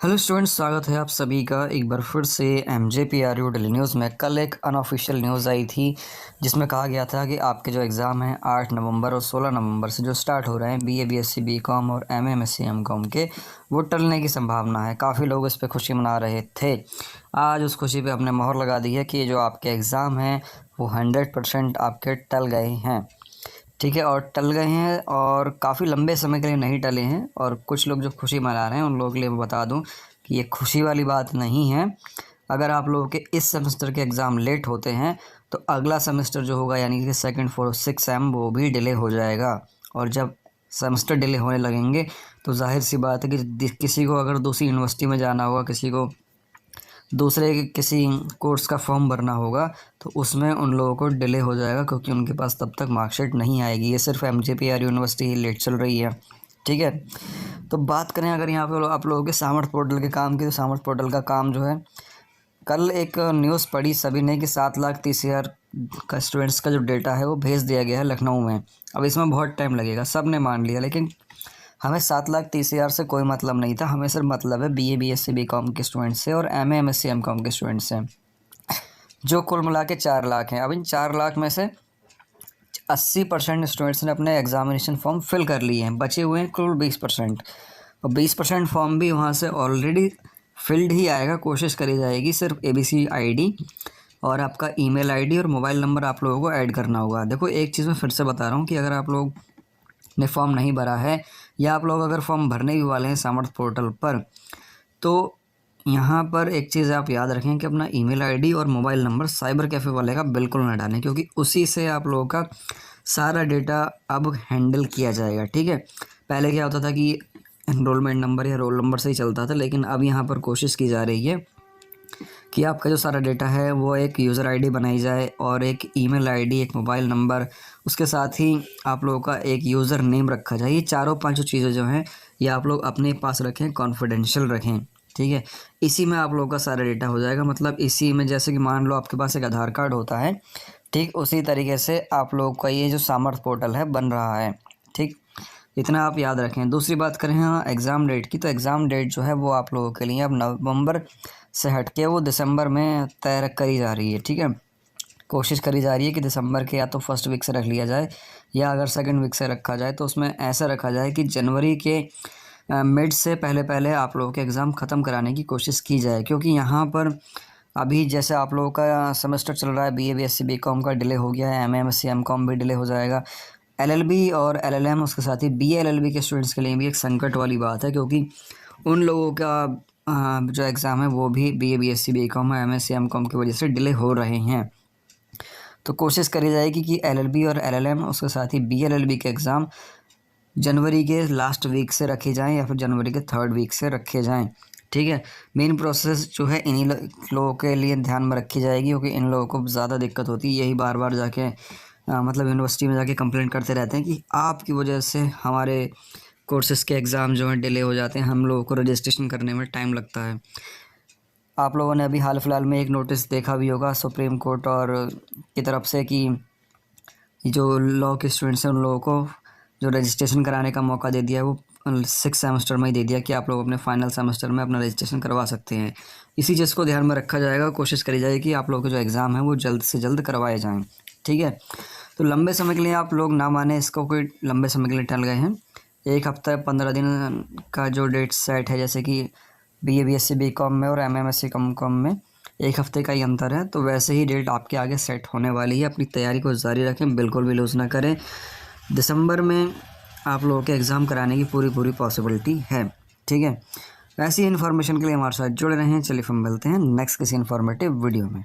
Hello students, स्वागत है आप सभी का एक बार फिर से MJPRU डेली न्यूज़ में। कल एक अनऑफिशियल न्यूज़ आई थी जिसमें कहा गया था कि आपके जो एग्ज़ाम हैं 8 नवंबर और 16 नवंबर से जो स्टार्ट हो रहे हैं BA BSc BCom और MA MSc MCom के, वो टलने की संभावना है। काफ़ी लोग इस पर खुशी मना रहे थे। आज उस खुशी पे अपने मोहर लगा दी है कि जो आपके एग्ज़ाम हैं वो 100% आपके टल गए हैं। ठीक है, और टल गए हैं और काफ़ी लंबे समय के लिए नहीं टले हैं। और कुछ लोग जो खुशी मना रहे हैं उन लोगों के लिए मैं बता दूं कि ये खुशी वाली बात नहीं है। अगर आप लोगों के इस सेमेस्टर के एग्ज़ाम लेट होते हैं तो अगला सेमेस्टर जो होगा यानी कि सेकंड फोर्थ सिक्स सेम वो भी डिले हो जाएगा। और जब सेमेस्टर डिले होने लगेंगे तो जाहिर सी बात है कि किसी को अगर दूसरी यूनिवर्सिटी में जाना होगा, किसी को दूसरे किसी कोर्स का फॉर्म भरना होगा, तो उसमें उन लोगों को डिले हो जाएगा क्योंकि उनके पास तब तक मार्कशीट नहीं आएगी। ये सिर्फ MJPR यूनिवर्सिटी ही लेट चल रही है। ठीक है, तो बात करें अगर यहाँ पे आप लोगों के सामर्थ पोर्टल के काम की, तो सामर्थ पोर्टल का काम जो है, कल एक न्यूज़ पढ़ी सभी ने कि 7,30,000 का स्टूडेंट्स का जो डेटा है वो भेज दिया गया है लखनऊ में। अब इसमें बहुत टाइम लगेगा, सब ने मान लिया, लेकिन हमें 7,30,000 से कोई मतलब नहीं था। हमें सिर्फ मतलब है BA BSc BCom के स्टूडेंट्स से और MA MSc MCom के स्टूडेंट्स से, जो कुल मिला के 4 लाख हैं। अब इन 4 लाख में से 80% स्टूडेंट्स ने अपने एग्जामिनेशन फॉर्म फिल कर लिए हैं, बचे हुए हैं कुल 20%। और 20% फॉर्म भी वहाँ से ऑलरेडी फिल्ड ही आएगा। कोशिश करी जाएगी सिर्फ ABC ID और आपका ईमेल ID और मोबाइल नंबर आप लोगों को ऐड करना होगा। देखो, एक चीज़ मैं फिर से बता रहा हूँ कि अगर आप लोग ने फॉर्म नहीं भरा है या आप लोग अगर फॉर्म भरने भी वाले हैं सामर्थ पोर्टल पर, तो यहाँ पर एक चीज़ आप याद रखें कि अपना ईमेल ID और मोबाइल नंबर साइबर कैफ़े वाले का बिल्कुल ना डालें, क्योंकि उसी से आप लोगों का सारा डेटा अब हैंडल किया जाएगा। ठीक है, पहले क्या होता था कि एनरोलमेंट नंबर या रोल नंबर से ही चलता था, लेकिन अब यहाँ पर कोशिश की जा रही है कि आपका जो सारा डेटा है वो एक यूज़र ID बनाई जाए और एक ईमेल ID, एक मोबाइल नंबर, उसके साथ ही आप लोगों का एक यूज़र नेम रखा जाए। ये चारों पांचों चीज़ें जो हैं ये आप लोग अपने पास रखें, कॉन्फिडेंशियल रखें। ठीक है, इसी में आप लोगों का सारा डेटा हो जाएगा। मतलब इसी में, जैसे कि मान लो आपके पास एक आधार कार्ड होता है, ठीक उसी तरीके से आप लोग का ये जो सामर्थ पोर्टल है बन रहा है। ठीक, इतना आप याद रखें। दूसरी बात करें हाँ एग्ज़ाम डेट की, तो एग्ज़ाम डेट जो है वो आप लोगों के लिए अब नवंबर से हट के वो दिसंबर में तय करी जा रही है। ठीक है, कोशिश करी जा रही है कि दिसंबर के या तो फर्स्ट वीक से रख लिया जाए या अगर सेकंड वीक से रखा जाए तो उसमें ऐसा रखा जाए कि जनवरी के मिड से पहले पहले आप लोगों के एग्ज़ाम ख़त्म कराने की कोशिश की जाए। क्योंकि यहाँ पर अभी जैसे आप लोगों का सेमेस्टर चल रहा है, BA BSc BCom का डिले हो गया है, MA MSc MCom भी डिले हो जाएगा। LLB और LLM, उसके साथ ही BA LLB के स्टूडेंट्स के लिए भी एक संकट वाली बात है, क्योंकि उन लोगों का जो एग्ज़ाम है वो भी BA BSc BCom और MSc MCom की वजह से डिले हो रहे हैं। तो कोशिश करी जाएगी कि LLB और LLM, उसके साथ ही BLLB के एग्ज़ाम जनवरी के लास्ट वीक से रखे जाएं या फिर जनवरी के थर्ड वीक से रखे जाएं। ठीक है, मेन प्रोसेस जो है इन्हीं लोगों के लिए ध्यान में रखी जाएगी, क्योंकि इन लोगों को ज़्यादा दिक्कत होती है। यही बार बार जाके मतलब यूनिवर्सिटी में जाके कंप्लेंट करते रहते हैं कि आपकी वजह से हमारे कोर्सेज़ के एग्ज़ाम जो हैं डिले हो जाते हैं, हम लोगों को रजिस्ट्रेशन करने में टाइम लगता है। आप लोगों ने अभी हाल फिलहाल में एक नोटिस देखा भी होगा सुप्रीम कोर्ट और की तरफ से कि जो लॉ के स्टूडेंट्स हैं उन लोगों को जो रजिस्ट्रेशन कराने का मौका दे दिया है वो 6 सेमेस्टर में ही दे दिया कि आप लोग अपने फाइनल सेमेस्टर में अपना रजिस्ट्रेशन करवा सकते हैं। इसी चीज़ को ध्यान में रखा जाएगा। कोशिश करी जाएगी कि आप लोगों के जो एग्ज़ाम है वो जल्द से जल्द करवाए जाएँ। ठीक है, तो लंबे समय के लिए आप लोग ना माने इसको, कोई लंबे समय के लिए टल गए हैं। 1 हफ्ता 15 दिन का जो डेट सेट है, जैसे कि BA BSc BCom में और MA MSc MCom में 1 हफ्ते का ही अंतर है, तो वैसे ही डेट आपके आगे सेट होने वाली है। अपनी तैयारी को जारी रखें, बिल्कुल भी लूज़ ना करें। दिसंबर में आप लोगों के एग्ज़ाम कराने की पूरी पॉसिबिलिटी है। ठीक है, ऐसी इन्फॉर्मेशन के लिए हमारे साथ जुड़े रहें। चलिए फिर मिलते हैं नेक्स्ट किसी इन्फॉर्मेटिव वीडियो में।